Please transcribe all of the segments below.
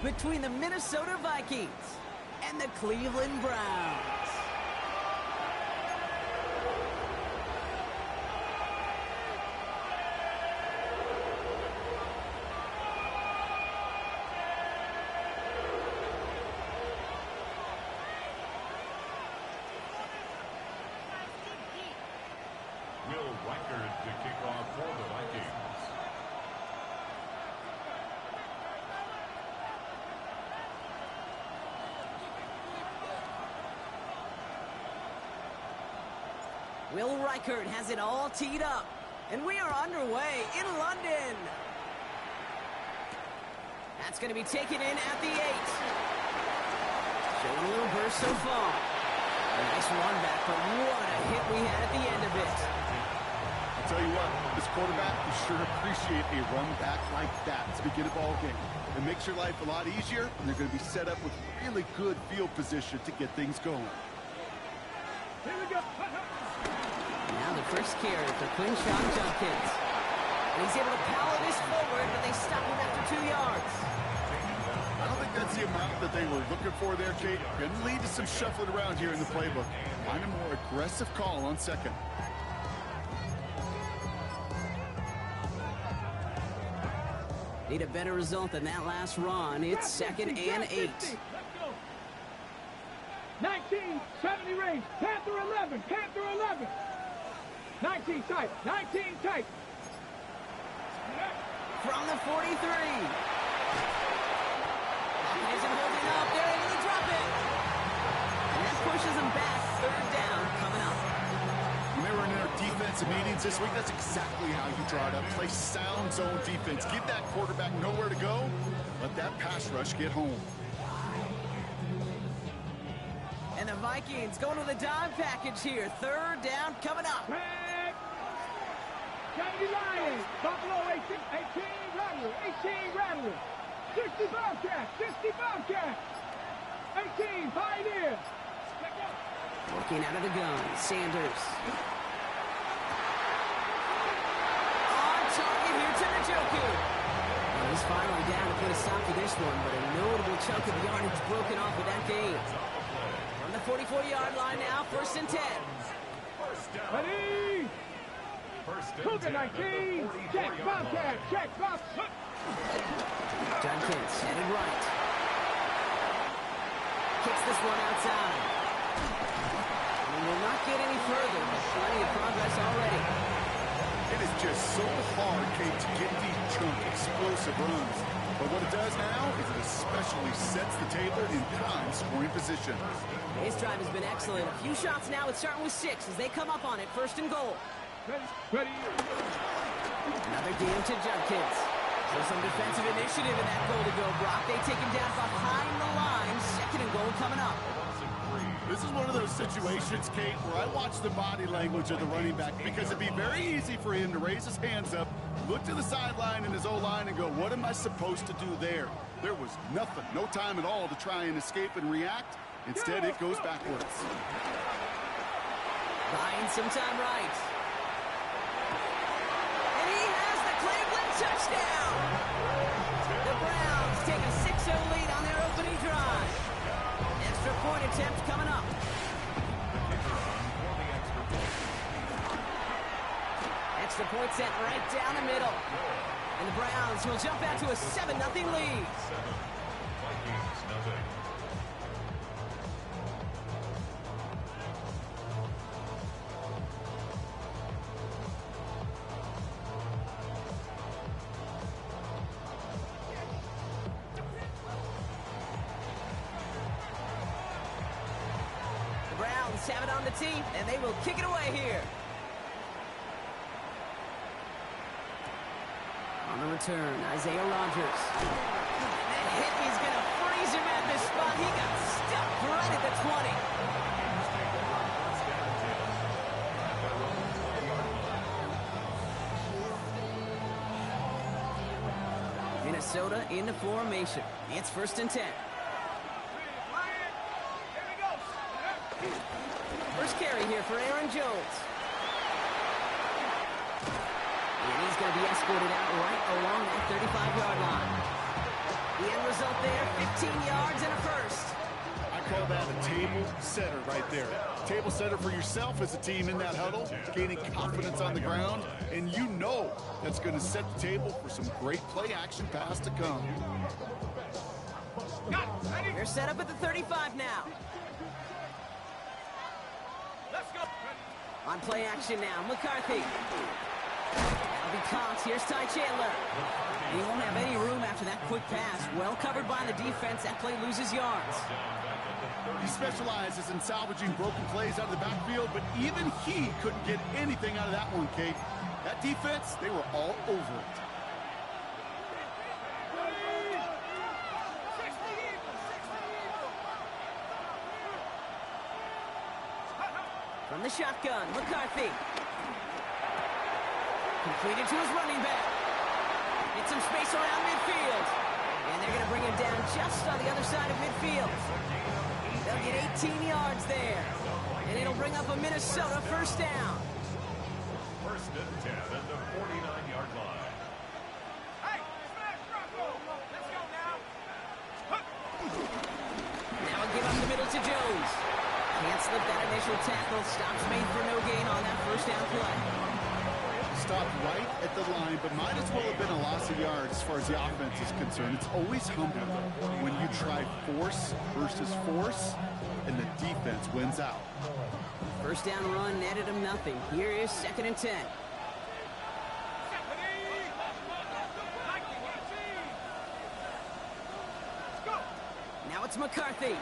between the Minnesota Vikings and the Cleveland Browns. Will Reichard to kick off for the Vikings. Will Reichard has it all teed up, and we are underway in London. That's going to be taken in at the 8. Showing a little burst so far. A nice run back, but what a hit we had at the end of it. I'll tell you what, this quarterback will sure appreciate a run back like that to begin a ball game. It makes your life a lot easier, and they're going to be set up with really good field position to get things going. Here we go. Now the first carry for Quinshon Judkins. And he's able to power this forward, but they stop him after 2 yards. I don't think that's the amount that they were looking for there, Kate. Going to lead to some shuffling around here in the playbook. Find a more aggressive call on second. Need a better result than that last run. It's 2nd and 8. 19, 70 range, Panther 11, Panther 11. 19 tight, 19 tight. From the 43. Isn't holding up. They're able to drop it. And that pushes them back. 3rd down coming up. When they were in their defensive meetings this week, that's exactly how you draw it up. Play sound zone defense. Give that quarterback nowhere to go. Let that pass rush get home. And the Vikings going to the dime package here. 3rd down coming up. Kennedy Lions, Buffalo 18, Rattler, 18 Rattler. 60 Bobcat, 60 Bobcat. 18 Pioneer. Working out of the gun, Sanders. On target here to Njoku. And he's finally down to put a stop to this one, but a notable chunk of yardage broken off with that game. From the 44-yard line now, 1st and 10. Ready? Cougar 19, check Bobcat, check Bobcat. Judkins headed right. Kicks this one outside. And will not get any further, but plenty of progress already. It is just so hard, Kate, to get these chunk explosive runs. But what it does now is it especially sets the table in prime scoring position. His drive has been excellent. A few shots now. It's starting with 6 as they come up on it. 1st and goal. Ready? Another game to Judkins. So some defensive initiative in that goal to go, Brock. They take him down behind the line. 2nd and goal coming up. This is one of those situations, Kate, where I watch the body language of the running back because it'd be very easy for him to raise his hands up, look to the sideline in his O-line and go, what am I supposed to do there? There was nothing, no time at all to try and escape and react. Instead, it goes backwards. Buying some time right. And he has the Cleveland touchdown. The Browns take a 6-0 lead on their opening drive. Extra point attempt coming up. Extra point sent right down the middle. And the Browns will jump out to a 7-0 lead. Vikings nothing. The Browns have it on the tee, and they will kick it away here. On the return, Isaiah Rodgers. That hit is going to freeze him at this spot. He got stuck right at the 20. Minnesota into formation. It's 1st and 10. First carry here for Aaron Jones. And he's going to be escorted out right along that 35-yard line. The end result there, 15 yards and a first. I call that a table setter right there. Table setter for yourself as a team in that huddle, gaining confidence on the ground, and you know that's going to set the table for some great play action pass to come. They're set up at the 35 now. Let's go. On play action now, McCarthy. That'll be Cox. Here's Ty Chandler. And he won't have any room after that quick pass. Well covered by the defense. That play loses yards. He specializes in salvaging broken plays out of the backfield, but even he couldn't get anything out of that one, Kate. That defense, they were all over it. From the shotgun, McCarthy. Completed to his running back. Get some space around midfield. And they're going to bring him down just on the other side of midfield. They'll get 18 yards there. And it'll bring up a Minnesota first down. First and 10 at the 49-yard line. Hey, smash Rocco. Let's go now. Now a give up the middle to Jones. Can't slip that initial tackle. Stops made for no gain on that first down play. Stopped right at the line, but might as well have been a loss of yards as far as the offense is concerned. It's always humbling when you try force versus force, and the defense wins out. First down run netted him nothing. Here is 2nd and 10. Now it's McCarthy.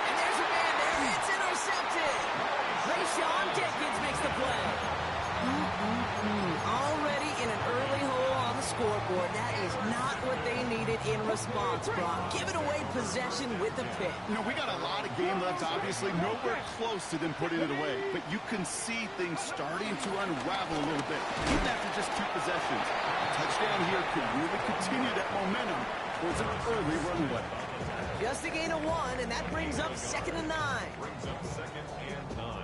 And there's a man there. It's intercepted. Rayshawn Jenkins makes the play. Already in an early hole on the scoreboard. That is not what they needed in response, Brock. Giving away possession with the pick. You know, we got a lot of game left, obviously. Nowhere close to them putting it away. But you can see things starting to unravel a little bit, even after just 2 possessions. A touchdown here could really continue that momentum towards an early runaway. Just a gain of 1, and that brings up 2nd and 9. Brings up 2nd and 9.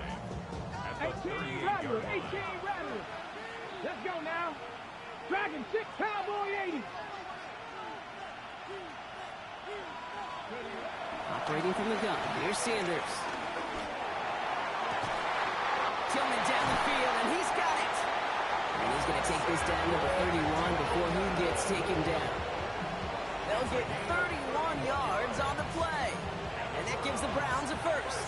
At the 18 Rattlers, 18 Rattlers. Let's go now. Dragon 6, Cowboy 80. Operating from the gun. Here's Sanders. Tillman down the field, and he's got it. And he's going to take this down to the 31 before he gets taken down. They'll get 31 yards on the play. And that gives the Browns a first.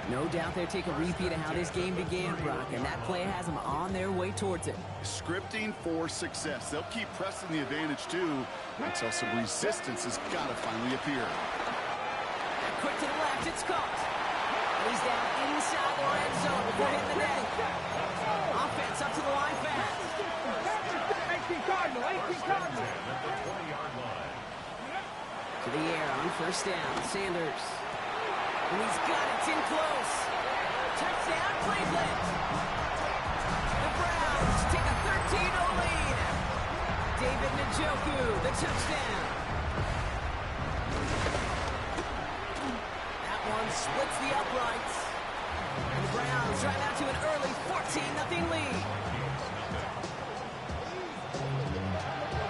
No doubt they'll take a repeat of how this game began, Brock, and that play has them on their way towards it. Scripting for success. They'll keep pressing the advantage, too, until some resistance has got to finally appear. And quick to the left, it's caught. He's down inside the red zone before hitting the net. Offense up to the line fast. 18 Cardinal, 18 Cardinal. To the air on first down, Sanders. And he's got it, it's in close. Touchdown, Cleveland. The Browns take a 13-0 lead. David Njoku, the touchdown. That one splits the uprights. And the Browns drive out to an early 14-0 lead.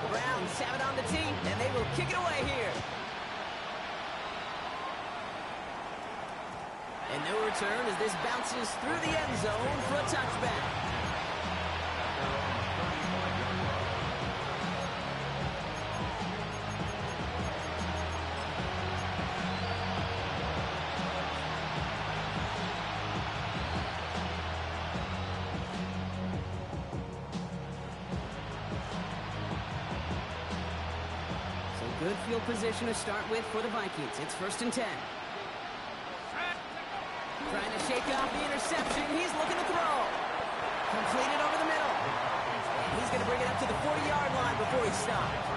The Browns have it on the team, and they will kick it away here. And no return as this bounces through the end zone for a touchback. So good field position to start with for the Vikings. It's 1st and 10. Trying to shake off the interception. He's looking to throw. Completed over the middle. And he's going to bring it up to the 40-yard line before he stops.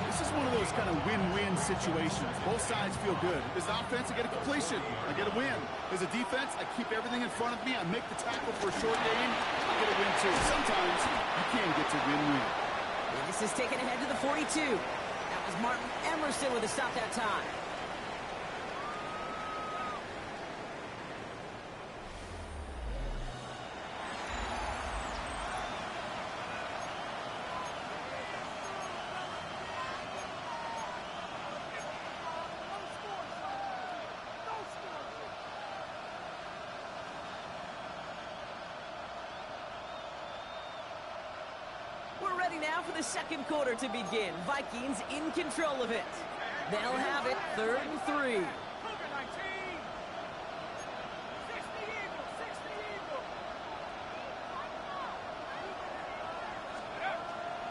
This is one of those kind of win-win situations. Both sides feel good. As an offense, I get a completion. I get a win. As a defense, I keep everything in front of me. I make the tackle for a short gain. I get a win, too. Sometimes you can get to win-win. And this is taken ahead to the 42. That was Martin Emerson with a stop that time. ready now for the second quarter to begin. Vikings in control of it. They'll have it 3rd and 3.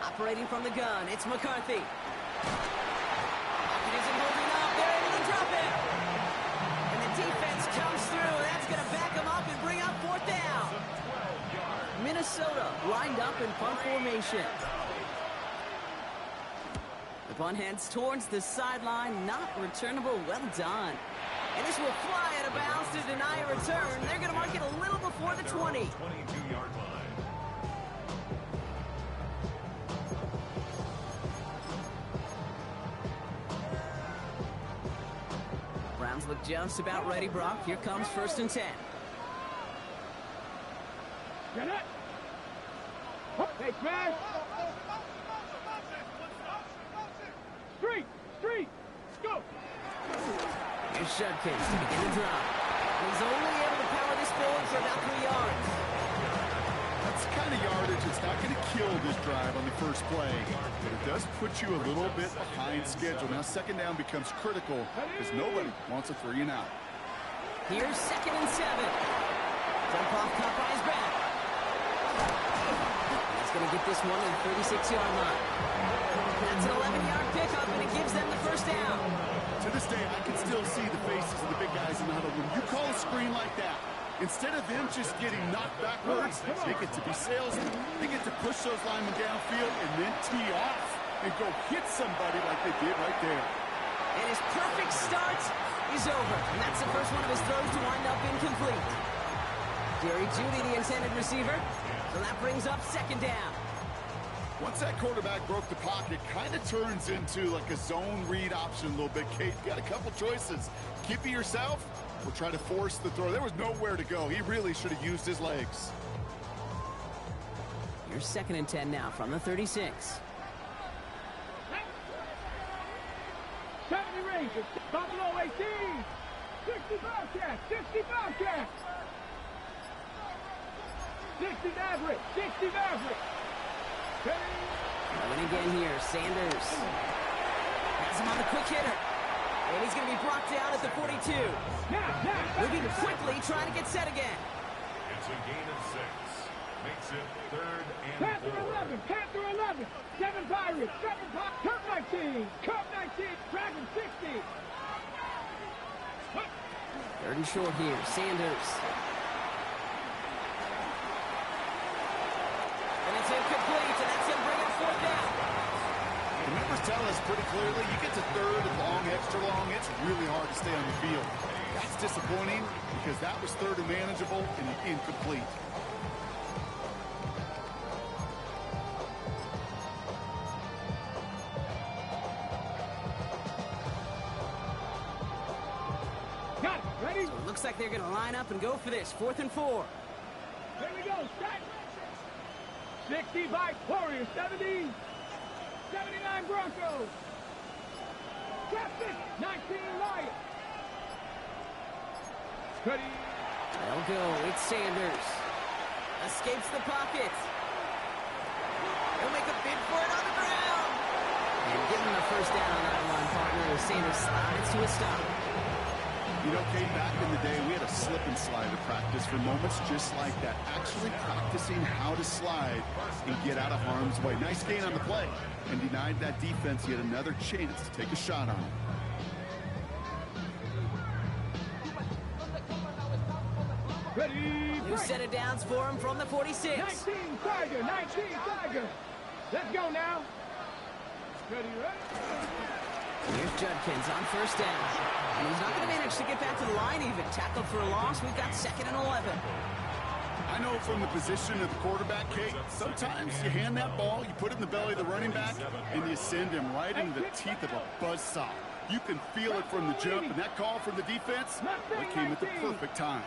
Operating from the gun, it's McCarthy. It isn't holding up. They're able to drop it. And the defense comes through. That's going to back them up and bring up 4th down. Minnesota lined up in punt formation. The punt heads towards the sideline. Not returnable. Well done. And this will fly out of bounds to deny a return. They're going to mark it a little before the 20. 22-yard line. Browns look just about ready, Brock. Here comes 1st and 10. Get it. Hey, smash. Street. Go. Here's Judkins to begin the drive. He's only able to power this forward for about 3 yards. That's the kind of yardage that's not going to kill this drive on the first play, but it does put you a little bit behind schedule. Now 2nd down becomes critical because nobody wants a 3 and out. Here's 2nd and 7. Jump off cut by his back. He's going to get this one to the 36-yard line. That's an 11-yard pickup, and it gives them the 1st down. To this day, I can still see the faces of the big guys in the huddle. When you call a screen like that, instead of them just getting knocked backwards, they get to be salesmen. They get to push those linemen downfield and then tee off and go hit somebody like they did right there. And his perfect start is over. And that's the first one of his throws to wind up incomplete. Jerry Jeudy, the intended receiver. So that brings up 2nd down. Once that quarterback broke the pocket, kind of turns into like a zone read option a little bit, Kate. You got a couple choices. Keep it yourself or try to force the throw. There was nowhere to go. He really should have used his legs. Here's 2nd and 10 now from the 36. 70 Rangers. Buffalo 18. 60 Bobcats. 60 Bobcats. 60 Maverick. 60 Maverick. Going again here, Sanders. Has him on the quick hitter. And he's going to be brought down at the 42. Moving quickly, trying to get set again. It's a gain of 6. Makes it 3rd and 4. Panther 11. 7 Pirates. 7 Pirates. Cup 19. Cup 19. Dragon 60. 3rd and short here, Sanders. And it's incomplete, and that's going to bring up 4th down. The numbers tell us pretty clearly, you get to 3rd and long, extra long, it's really hard to stay on the field. That's disappointing because that was 3rd and manageable and incomplete. Got it. Ready? So it looks like they're going to line up and go for this. 4th and 4. Here we go. Strike. 60 Vikes. Warriors. 70. 79 Broncos. Captain. 19 Lions. Ready. They'll go. It's Sanders. Escapes the pocket. He'll make a bid for it on the ground. And getting the 1st down on that one, partner, as Sanders slides to a stop. You know, Kate, back in the day, we had a slip and slide to practice for moments just like that. Actually practicing how to slide and get out of harm's way. Nice gain on the play and denied that defense yet another chance to take a shot on it. Ready. New set of downs for him from the 46. 19 Tiger. 19 Tiger. Let's go now. Ready. Here's Judkins on 1st down. And he's not going to manage to get back to the line even. Tackled for a loss. We've got 2nd and 11. I know from the position of the quarterback, Kate, sometimes you hand that ball, you put it in the belly of the running back, and you send him right into the teeth of a buzzsaw. You can feel it from the jump, and that call from the defense, it came at the perfect time.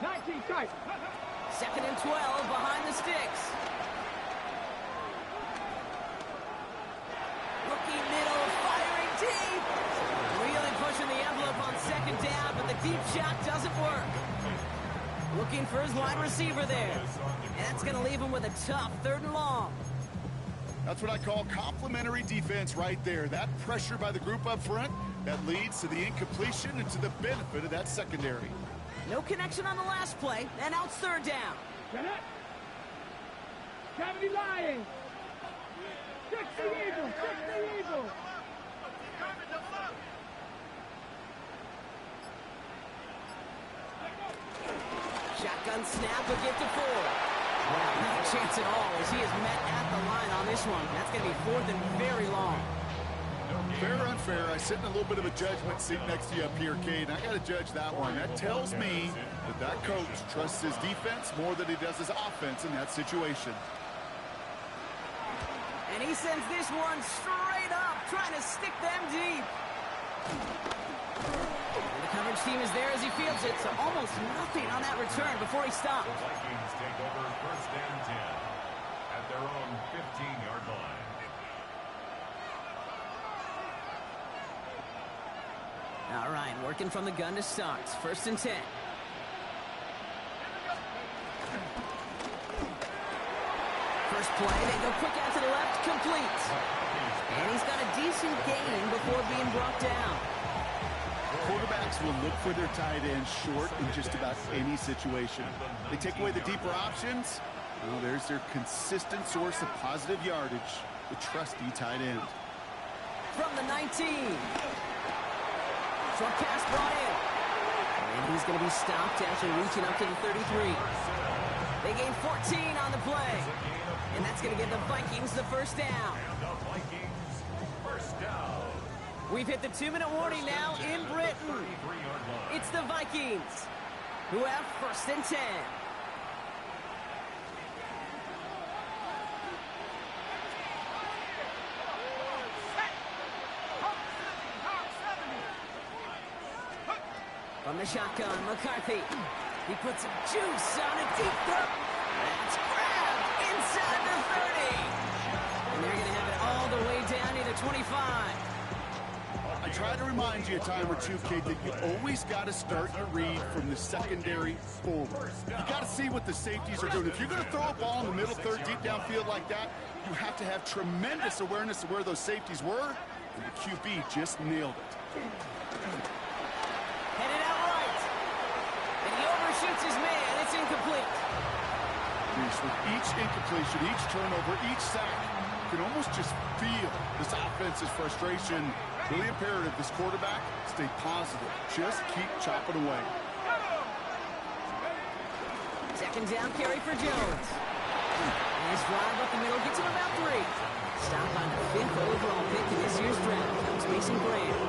19 tight. 2nd and 12 behind the sticks. Looking middle, firing deep. Really pushing the envelope on 2nd down, but the deep shot doesn't work. Looking for his wide receiver there. And that's going to leave him with a tough 3rd and long. That's what I call complimentary defense right there. That pressure by the group up front, that leads to the incompletion and to the benefit of that secondary. No connection on the last play, and now it's 3rd down. Get it. 70 Lions. 60 Eagles. 60 Eagles. Shotgun snap will get to 4. Well, not a chance at all as he is met at the line on this one. That's going to be 4th and very long. Fair or unfair, I sit in a little bit of a judgment seat next to you up here, Cade, and I got to judge that one. That tells me that coach trusts his defense more than he does his offense in that situation. And he sends this one straight up, trying to stick them deep. And the coverage team is there as he fields it, so almost nothing on that return before he stops. The Vikings take over 1st and 10 at their own 15-yard line. All right, working from the gun to start. 1st and 10. First play, they go quick out to the left, complete. And he's got a decent gain before being brought down. Quarterbacks will look for their tight end short in just about any situation. They take away the deeper options. Well, there's their consistent source of positive yardage, the trusty tight end. From the 19. Short pass brought in. And he's going to be stopped after reaching up to the 33. They gain 14 on the play. And that's going to give the Vikings the 1st down. And the Vikings 1st down. We've hit the 2-minute warning now in Britain. It's the Vikings who have 1st and 10. From the shotgun, McCarthy. He puts some juice on a deep throw. That's grabbed inside the 30. And they're going to have it all the way down to the 25. I try to remind you a time or two, Kate, that you always got to start your read from the secondary forward. You got to see what the safeties are doing. If you're going to throw a ball in the middle third, deep downfield like that, you have to have tremendous awareness of where those safeties were, and the QB just nailed it. Headed out right. And he overshoots his man. It's incomplete. With each incompletion, each turnover, each sack, you can almost just feel this offense's frustration. Really imperative this quarterback stay positive. Just keep chopping away. 2nd down carry for Jones. Nice drive up the middle, gets him about 3. Stop on the 5th overall pick in this year's draft. Comes Mason Graham.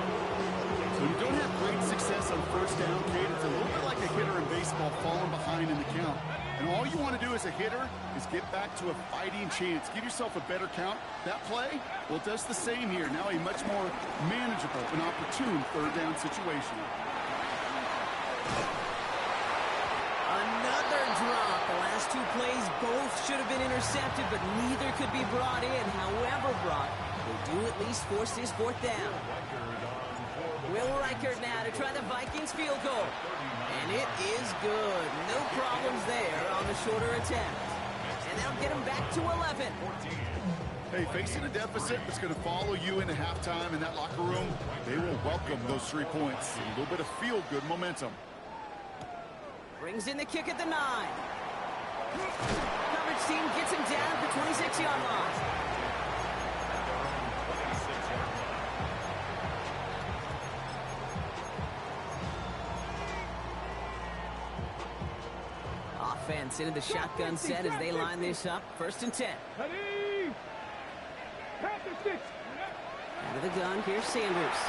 When you don't have great success on 1st down, Kate, it's a little bit like a hitter in baseball falling behind in the count. And all you want to do as a hitter is get back to a fighting chance. Give yourself a better count. That play, well, it does the same here. Now a much more manageable and opportune 3rd down situation. Another drop. The last 2 plays both should have been intercepted, but neither could be brought in. However brought, they do at least force this 4th down. Will Reichert now to try the Vikings field goal. And it is good. No problems there on the shorter attempt. And that'll get him back to 11. Hey, facing a deficit that's going to follow you into halftime in that locker room, they will welcome those 3 points. A little bit of feel-good momentum. Brings in the kick at the 9. Coverage team gets him down at the 26-yard line. Offense into the shotgun set as they line this up. 1st and 10. Ready. Panther 6. Out of the gun, here's Sanders.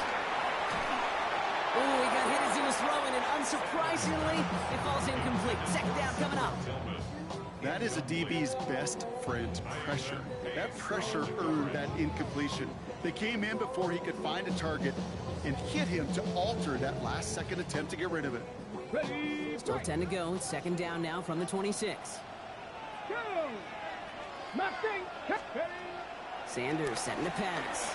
Ooh, he got hit as he was throwing, and unsurprisingly, it falls incomplete. 2nd down coming up. That is a DB's best friend, pressure. That pressure earned that incompletion. They came in before he could find a target and hit him to alter that last-second attempt to get rid of it. Ready. Still 10 to go. 2nd down now from the 26. Go. Mustang. Ready. Sanders setting the pass.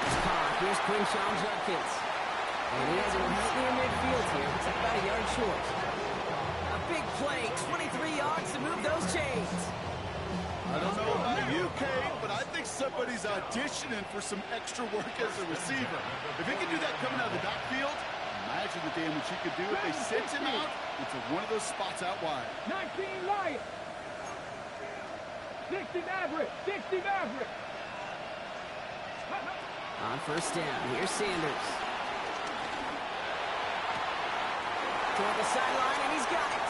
It's caught. Here's Crumz Judkins. And he has it right near midfield here. It's about a yard short. A big play, 23 yards to move those chains. I don't know about you, Kate, but I think somebody's auditioning for some extra work as a receiver. If he can do that coming out of the backfield, imagine the damage he could do if they sent him out into one of those spots out wide. 19 Lions. 60 Maverick. 60 Maverick. On first down, here's Sanders. Toward the sideline, and he's got it.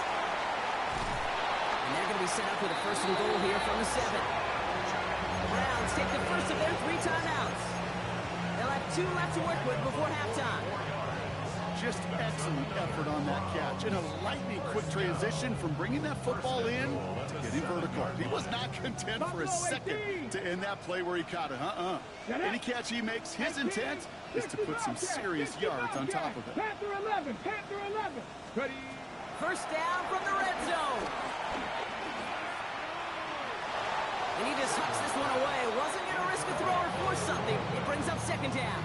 And they're going to be set up with a first and goal here from the 7. The Browns take the first of their 3 timeouts. They'll have 2 left to work with before halftime. Just excellent effort on that catch. And a lightning quick transition from bringing that football in to getting vertical. He was not content for a second to end that play where he caught it. Any catch he makes, his intent is to put some serious yards on top of it. Panther 11. Panther 11. Ready. First down from the red zone. And he just hucks this one away. Wasn't going to risk a throw or force something. It brings up second down.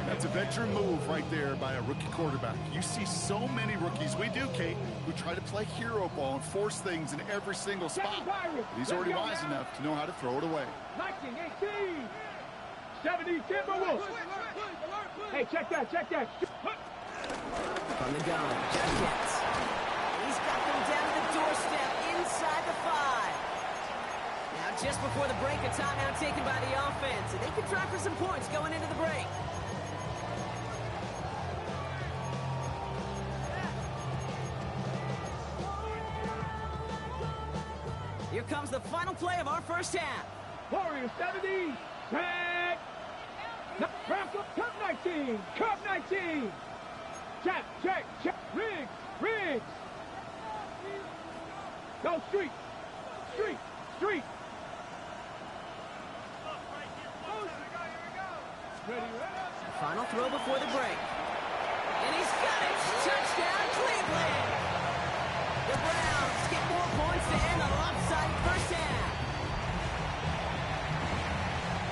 That's a veteran move right there by a rookie quarterback. You see so many rookies, we do, Kate, who try to play hero ball and force things in every single spot. He's already wise enough to know how to throw it away. 19-18. 70 Timberwolves. Hey, check that, check that. From the gun, Judkins. He's got them down to the doorstep inside the 5. Now, just before the break, a timeout taken by the offense. And they can try for some points going into the break. Here comes the final play of our first half. Warriors 70. Back. Cup 19. Cup 19. Check, check, check. Riggs, Riggs. Go street. Street, street. Final throw before the break. And he's got it. Touchdown, Cleveland. The Browns get more points to end the lopsided first half.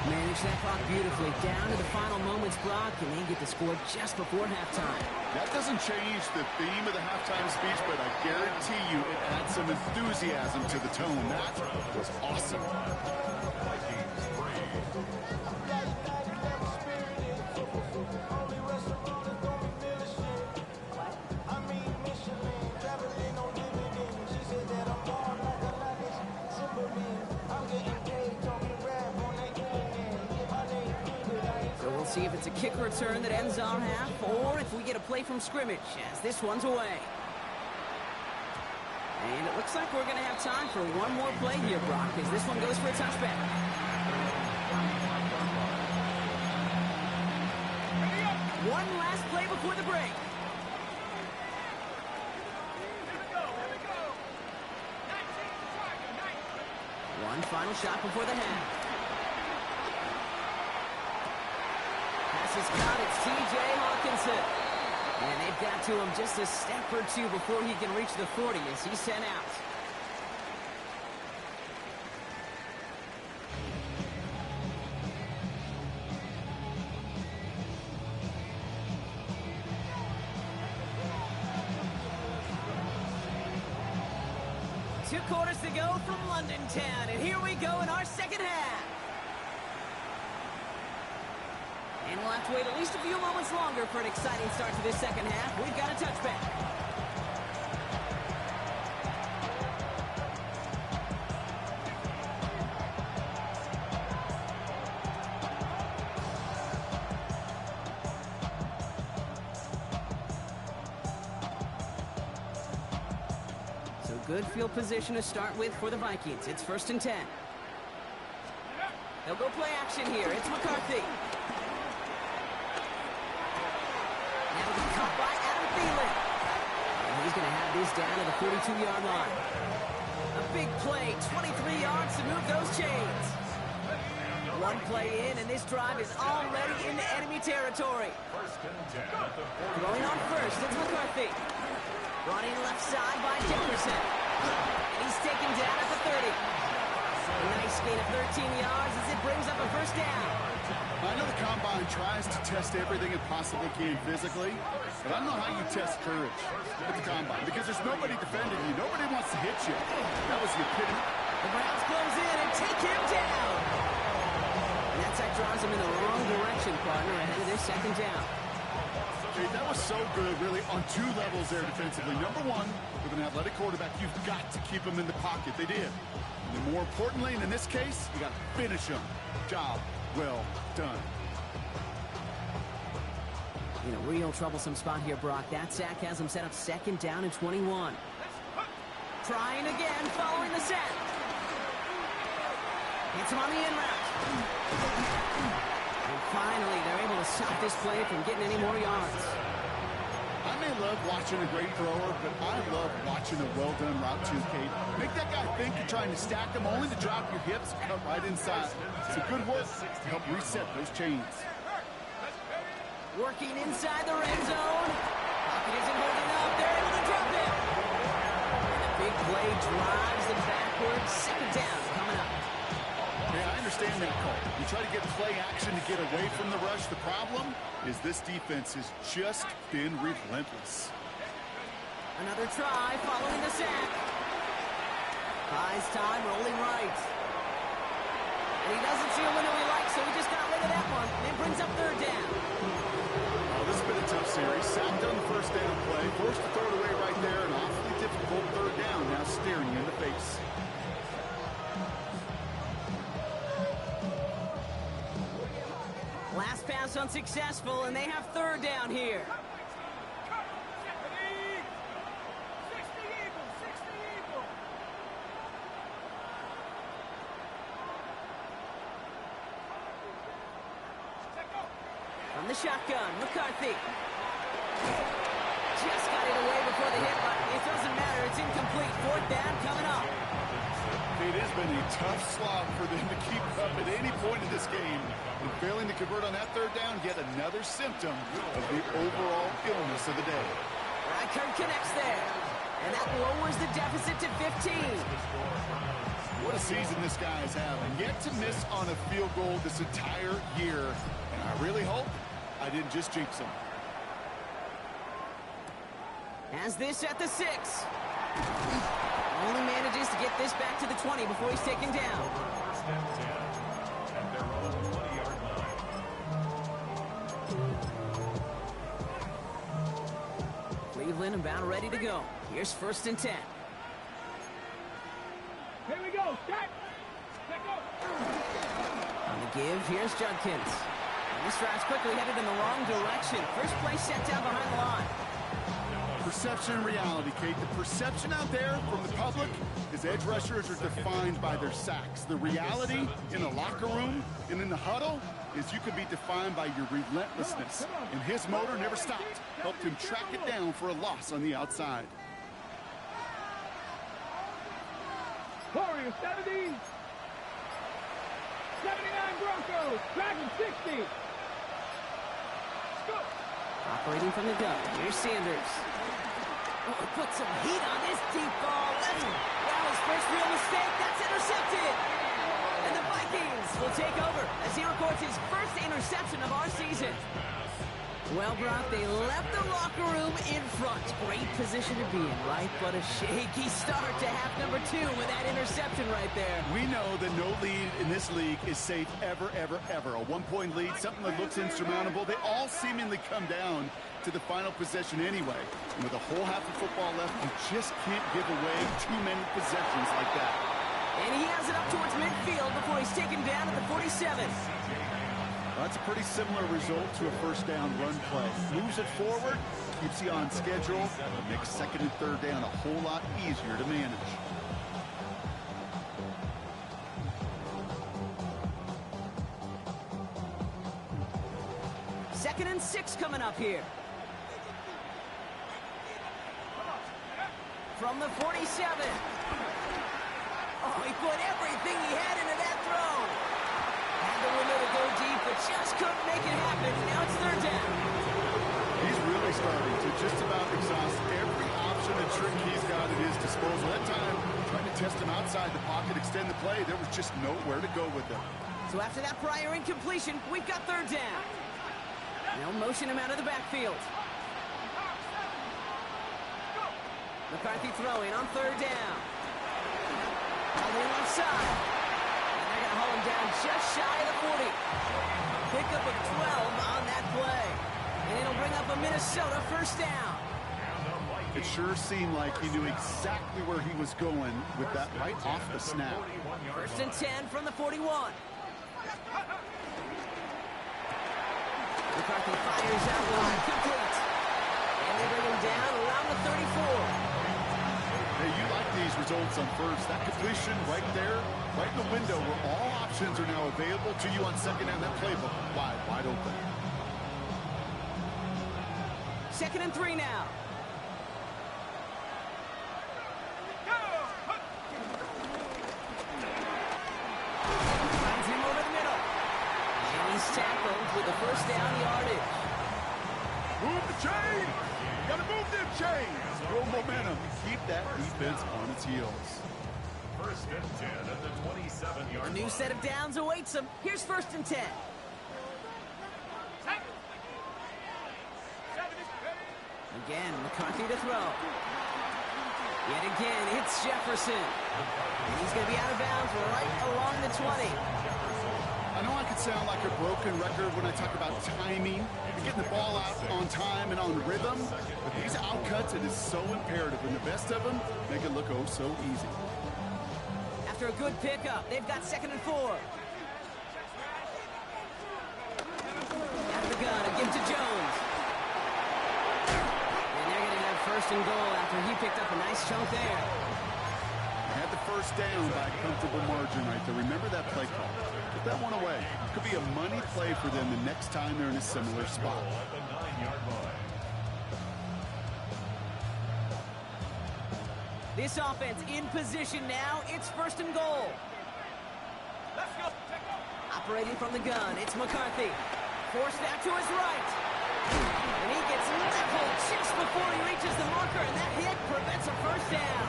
Manage that clock beautifully down to the final moments, Brock, and they get the score just before halftime. That doesn't change the theme of the halftime speech, but I guarantee you it adds some enthusiasm to the tone. That was awesome. See if it's a kick return that ends our half, or if we get a play from scrimmage, as this one's away. And it looks like we're going to have time for one more play here, Brock, as this one goes for a touchback. One last play before the break. One final shot before the half. Has got it, C.J. Hawkinson. And they've got to him just a step or two before he can reach the 40 as he's sent out. Two quarters to go from London Town, and here we go in our second half. And we'll have to wait at least a few moments longer for an exciting start to this second half. We've got a touchback. So good field position to start with for the Vikings. It's 1st and 10. They'll go play action here. It's McCarthy. He's going to have this down to the 42-yard line. A big play, 23 yards to move those chains. One play in, and this drive is already into enemy territory. Throwing on first, it's McCarthy. Brought in left side by Jefferson. And he's taken down at the 30. A nice gain of 13 yards as it brings up a first down. I know the Combine tries to test everything it possibly can physically, but I don't know how you test courage at the Combine because there's nobody defending you. Nobody wants to hit you. That was the epitome. The Browns close in and take him down. And that sack draws him in the wrong direction, partner, ahead of their second down. Okay, that was so good, really, on two levels there defensively. Number one, with an athletic quarterback, you've got to keep him in the pocket. They did. And more importantly, and in this case, you got to finish him. Job well done. In a real troublesome spot here, Brock. That sack has him set up second down and 21. Trying again, following the sack. Hits him on the in route. And finally, they're able to stop this play from getting any more yards. I may love watching a great thrower, but I love watching a well-done route too, Kate. Make that guy think you're trying to stack them only to drop your hips and cut right inside. Some good work to help reset those chains. Working inside the red zone. Pocket isn't holding up. They're able to drop him. And the big play drives them backwards. Second down coming up. Yeah, I understand that call. You try to get play action to get away from the rush. The problem is this defense has just been relentless. Another try following the sack. Buys time, rolling right. And he doesn't see a window he likes, so he just got rid of that one. And it brings up third down. Oh, this has been a tough series. Sacked on the first down play. Forced to throw it away right there. An awfully difficult third down now staring you in the face. Last pass unsuccessful, and they have third down here. From the shotgun, McCarthy. Just got it away before the hit, but it doesn't matter. It's incomplete. Fourth down coming up. It has been a tough slog for them to keep up at any point in this game. And failing to convert on that third down, yet another symptom of the overall illness of the day. Reichert connects there. And that lowers the deficit to 15. What a season this guy is having. Yet to miss on a field goal this entire year. And I really hope I didn't just jinx him. Has this at the 6. Only manages to get this back to the 20 before he's taken down. First and 10 at their own 20-yard line. Cleveland about ready to go. Here's first and 10. Here we go. Start. Let go. On the give, here's Judkins. And this drive's quickly headed in the wrong direction. First play set down behind the line. Perception and reality, Kate. The perception out there from the public is edge rushers are defined by their sacks. The reality in the locker room and in the huddle is you could be defined by your relentlessness. And his motor never stopped. Helped him track it down for a loss on the outside. Warriors 70. 79 Broncos. Dragon 60. Go. Operating from the gun, here's Sanders. Oh, he put some heat on this deep ball. Well, his first real mistake, that's intercepted. And the Vikings will take over as he records his first interception of our season. Well, Brock, they left the locker room in front. Great position to be in, right? But a shaky start to half number 2 with that interception right there. We know that no lead in this league is safe ever, ever, ever. A one-point lead, something that looks insurmountable. They all seemingly come down to the final possession anyway. And with a whole half of football left, you just can't give away too many possessions like that. And he has it up towards midfield before he's taken down at the 47. That's a pretty similar result to a first down run play. Moves it forward, keeps you on schedule, and makes second and third down a whole lot easier to manage. Second and 6 coming up here. From the 47. Oh, he put everything he had into that throw. Had the window to go deep, but just couldn't make it happen. Now it's third down. He's really starting to just about exhaust every option and trick he's got at his disposal. That time, trying to test him outside the pocket, extend the play, there was just nowhere to go with him. So after that prior incompletion, we've got third down. They'll motion him out of the backfield. McCarthy throwing on third down. On the left side. And they're going to haul him down just shy of the 40. Pickup of 12 on that play. And it'll bring up a Minnesota first down. It sure seemed like he knew exactly where he was going with that right off the snap. First and 10 from the 41. McCarthy fires out one, complete. And they bring him down around the 34. Hey, you like these results on first. That completion right there, right in the window where all options are now available to you on second down. That playbook wide open. Second and 3 now. Finds him over the middle. And he's tackled with the first down yardage. Move the chain! You gotta move them chains! Throw momentum. Keep that defense on its heels. First and 10 at the 27-yard A line. new set of downs awaits him. Here's first and 10. Again, McCarthy to throw. Yet again, it's Jefferson. And he's going to be out of bounds right along the 20. I know I could sound like a broken record when I talk about timing and getting the ball out on time and on rhythm, but these outcuts, it is so imperative, and the best of them make it look oh so easy. After a good pickup, they've got second and 4. Out of the gun, a give to Jones. And they're going to have first and goal after he picked up a nice chunk there. Had the first down by a comfortable margin right there. Remember that play call. Put that one away. Could be a money play for them the next time they're in a similar spot. At the 9-yard line. This offense in position now. It's first and goal. Let's go. Operating from the gun, it's McCarthy. Forced back to his right. And he gets leveled just before he reaches the marker, and that hit prevents a first down.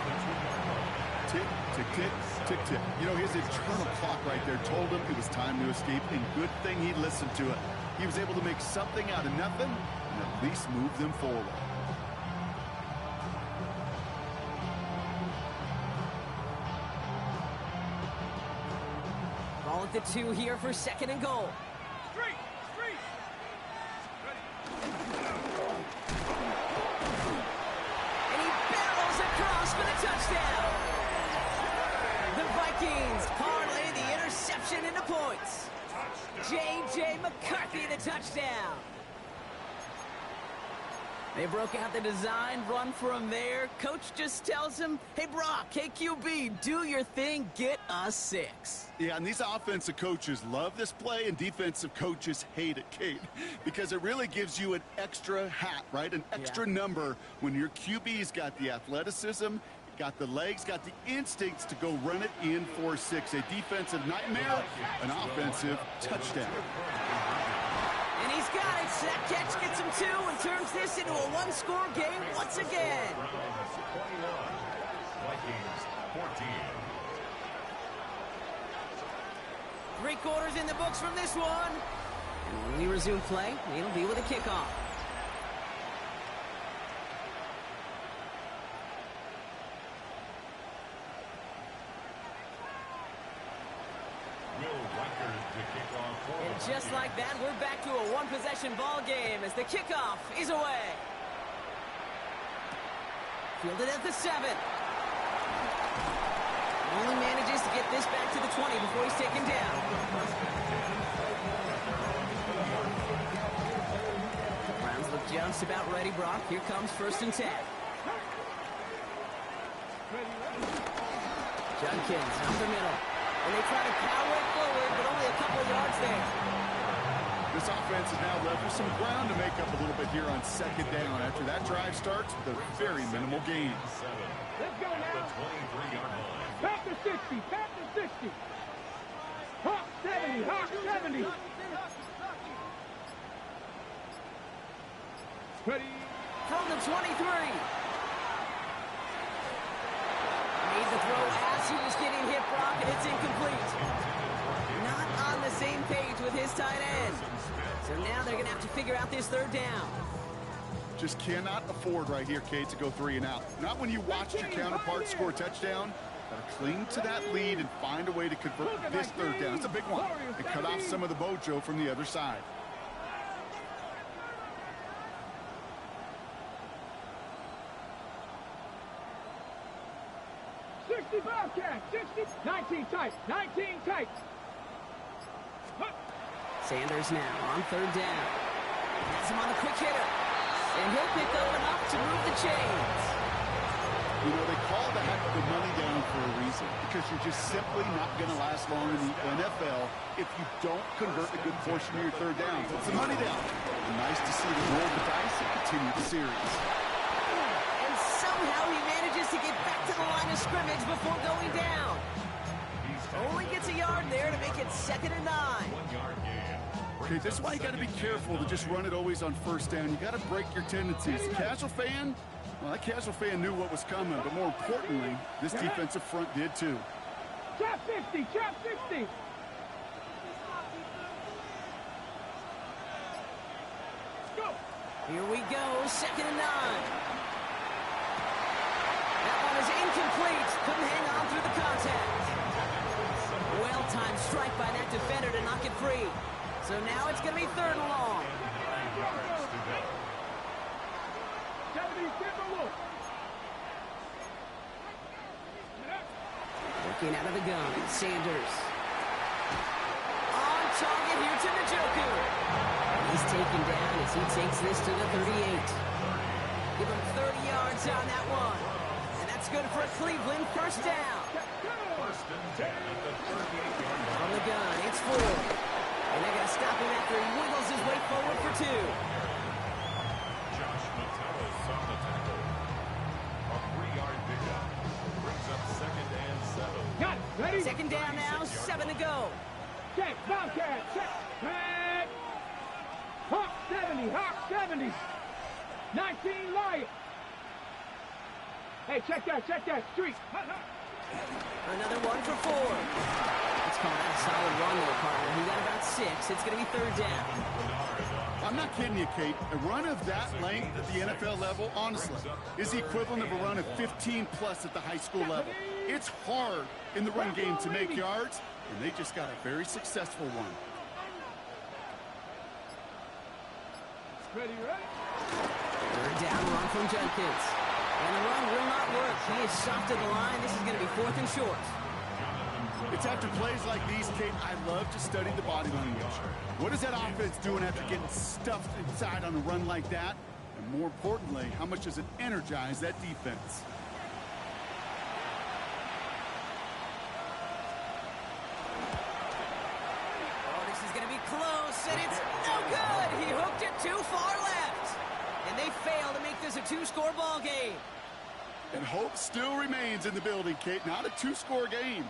Tick, tick, tick, tick, tick. You know, his internal clock right there told him it was time to escape, and good thing he listened to it. He was able to make something out of nothing and at least move them forward. Ball at the 2 here for second and goal. And he barrels across for the touchdown. The Vikings parlay the interception into points. J.J. McCarthy, the touchdown. They broke out the design run for him there. Coach just tells him, hey, Brock, hey, QB, do your thing, get us 6. Yeah, and these offensive coaches love this play, and defensive coaches hate it, Kate, because it really gives you an extra hat, right? An extra number when your QB's got the athleticism, got the legs, got the instincts to go run it in for 6. A defensive nightmare, an offensive touchdown. And he's got it. That catch gets him 2 and turns this into a one-score game once again. Vikings 14. 3 quarters in the books from this one. And when we resume play, it'll be with a kickoff. And just like that, we're back to a one-possession ball game as the kickoff is away. Fielded at the 7. Only manages to get this back to the 20 before he's taken down. Browns look just about ready, Brock. Here comes first and 10. Judkins up the middle. And they try to power it forward, but only a couple of yards there. This offense is now left with some ground to make up a little bit here on second down after that drive starts with a very minimal gain. Let's go now. 23-yard line. Back to 60. Back to 60. Hawk 70. Hawk 70. Ready. From the 23. Made the throw as he was getting hit, Brock, and it's incomplete. Not on the his tight end. So now they're going to have to figure out this third down. Just cannot afford right here, Kate, to go 3 and out. Not when you watch your counterpart score a touchdown. Got to cling to that lead and find a way to convert this third down. It's a big one. And cut off some of the mojo from the other side. Bobcat, 60, 19 tight, 19 tight. Sanders now on third down. Has him on the quick hitter. And he'll pick up enough to move the chains. You know, they call that the money down for a reason, because you're just simply not going to last long in the NFL if you don't convert a good portion of your third downs. It's the money down. And nice to see them roll the dice and continue the series. And somehow he manages to get back to the line of scrimmage before going down. Only gets a yard there to make it 2nd and 9. 1 yard gain. Okay, this is why you got to be careful to just run it always on first down. You got to break your tendencies. Casual fan, well, that casual fan knew what was coming, but more importantly, this defensive front did too. Trap 50, trap 50. Go. Here we go, 2nd and 9. That one is incomplete. Couldn't hang on through the contact. Well-timed strike by that defender to knock it free. So now it's going to be 3rd and long. Looking out of the gun, Sanders. On target here to Njoku. He's taken down as he takes this to the 38. Give him 30 yards on that one. And that's good for a Cleveland first down. 1st and 10 at the 38-yard line. From the gun, it's Ford. And they're going to stop him after he wiggles his way forward for 2. Josh Metellus on the tackle. A 3-yard pickup. Brings up 2nd and 7. Got it. Ready? 2nd down now, 7 to go. Check, Bobcat, check. Back. Hawk 70, Hawk 70. 19 Lion. Hey, check that streak. Another one for Ford. Let's call that a solid run there, partner. He got about 6. It's going to be 3rd down. I'm not kidding you, Kate. A run of that length at the NFL level, honestly, is the equivalent of a run of 15-plus at the high school level. It's hard in the run game to make yards, and they just got a very successful one. Ready? 3rd down run from Jenkins. And the run will not work. He is soft to the line. This is going to be 4th and short. It's after plays like these, Kate, I love to study the body language. What is that offense doing after getting stuffed inside on a run like that? And more importantly, how much does it energize that defense? Oh, this is going to be close, and it's no good. He hooked it too far left. And they fail to make this a 2-score ball game. And hope still remains in the building, Kate. Not a 2-score game.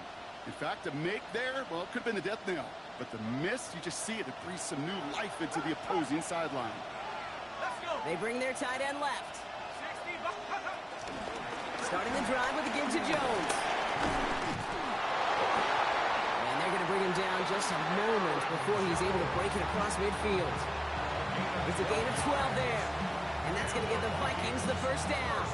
In fact, a make there, well, it could have been the death knell. But the miss, you just see it. It breathes some new life into the opposing sideline. They bring their tight end left. Starting the drive with a give to Jones. And they're going to bring him down just a moment before he's able to break it across midfield. It's a gain of 12 there. And that's going to give the Vikings the first down.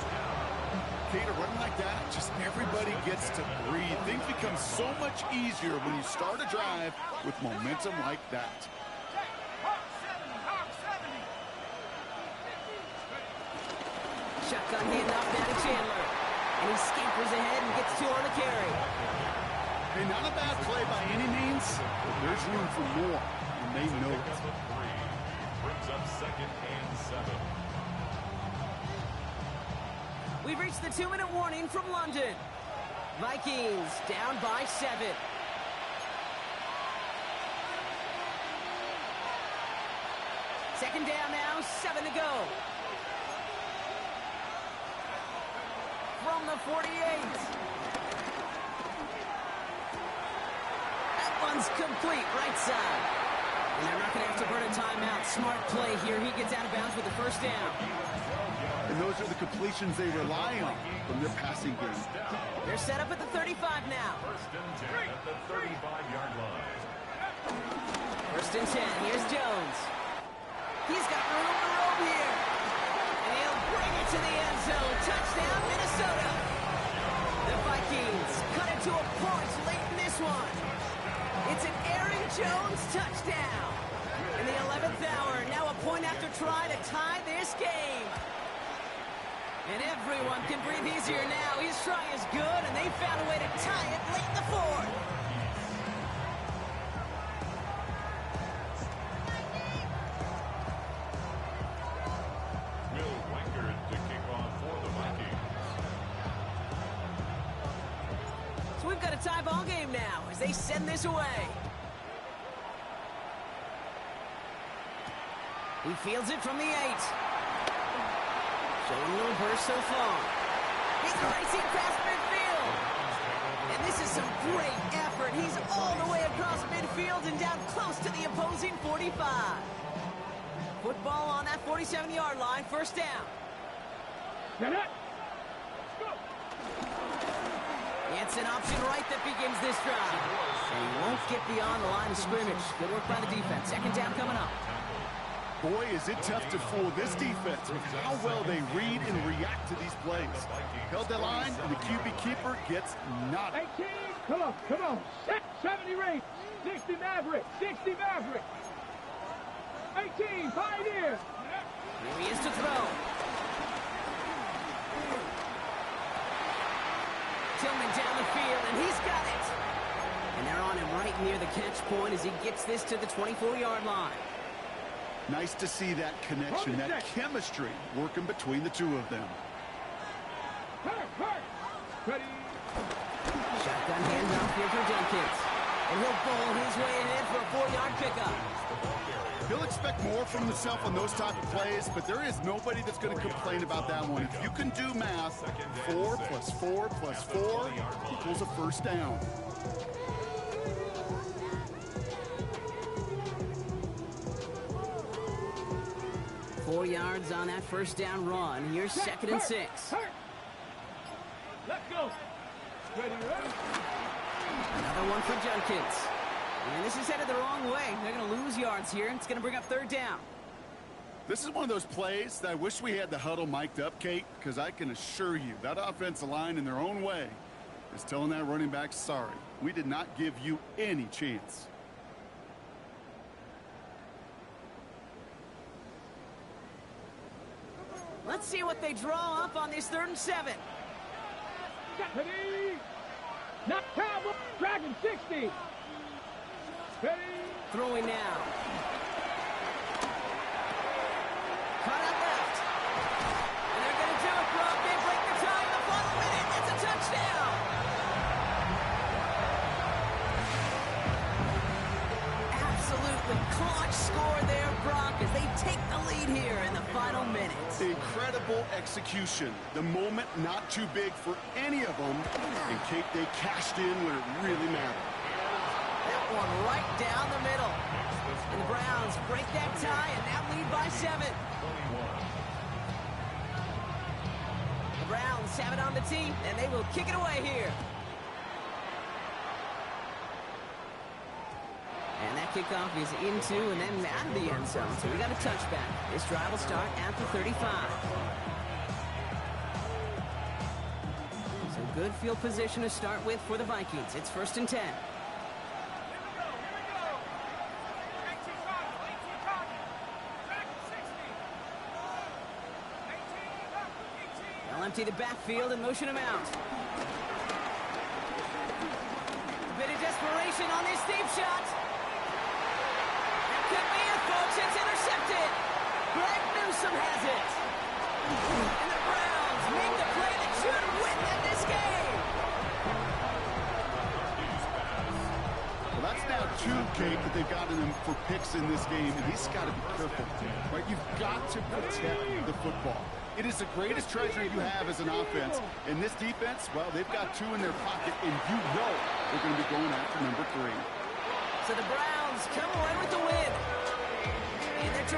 Kate, a run like that, just everybody gets to breathe. Things become so much easier when you start a drive with momentum like that. Shotgun handoff down to Chandler. And he scampers ahead and gets 2 on the carry. Hey, not a bad play by any means, but there's room for more, and they know it. Brings up 2nd and 7. We've reached the 2-minute warning from London. Vikings down by 7. Second down now, 7 to go. From the 48. That one's complete, right side. And they're not going to have to burn a timeout. Smart play here. He gets out of bounds with the first down. And those are the completions they rely on from their passing game. They're set up at the 35 now. 1st and 10 at the 35-yard line. First first and 10. Here's Jones. He's got room to roam here. And he'll bring it to the end zone. Touchdown, Minnesota. The Vikings cut it to a point late in this one. It's an Aaron Jones touchdown. In the 11th hour, now a point after try to tie this game. And everyone can breathe easier now. His try is good, and they found a way to tie it late in the fourth. Will Winkard to kick off for the Vikings. So we've got a tie ball game now as they send this away. He fields it from the 8. Showing a little burst so far. He's racing past midfield. And this is some great effort. He's all the way across midfield and down close to the opposing 45. Football on that 47-yard line. First down. Get it. It's an option right that begins this drive. And he won't get beyond the line of scrimmage. Good work by the defense. Second down coming up. Boy, is it tough to fool this defense with how well they read and react to these plays. Held that line, and the QB keeper gets nodded. 18, come on. 70 range. 60 Maverick. 60 Maverick. 18, Pioneer. Here he is to throw. Tillman down the field, and he's got it. And they're on him right near the catch point as he gets this to the 24-yard line. Nice to see that connection, that chemistry working between the two of them. Ready. Shotgun handoff here for Jenkins. And he'll bowl his way ahead for a 4-yard pickup. He'll expect more from himself on those type of plays, but there is nobody that's going to complain about that one. If you can do math, 4 plus 4 plus 4 equals a first down. Four yards on that first down run. Here's second and 6. Let's go. Ready. Another one for Jenkins. And this is headed the wrong way. They're going to lose yards here. It's going to bring up third down. This is one of those plays that I wish we had the huddle mic'd up, Kate, because I can assure you that offensive line in their own way is telling that running back, sorry, we did not give you any chance. Let's see what they draw up on this 3rd and 7. Ready. Not Cowboy. Dragon 60. Ready. Throwing now. Cut out left. And they're going to do it, Rob. They break the tie in the final minute. It's a touchdown. Absolutely clutch score there, Brock, as they take the lead here in the final minutes. Incredible execution. The moment not too big for any of them. And Kate, they cashed in when it really mattered. That one right down the middle. And the Browns break that tie and now lead by 7. The Browns have it on the tee, and they will kick it away here. And that kickoff is into and then out of the end zone. So we got a touchback. This drive will start at the 35. So good field position to start with for the Vikings. It's 1st and 10. They'll empty the backfield and motion him out. A bit of desperation on this deep shot. Could be it, folks. It's intercepted. Greg Newsome has it. And the Browns make the play that should win them this game. Well, that's now 2, Kate, that they've gotten him for picks in this game, and he's got to be careful. Right? You've got to protect the football. It is the greatest treasure you have as an offense. And this defense, well, they've got 2 in their pocket, and you know they're going to be going after number 3. So the Browns come away with the win. And they're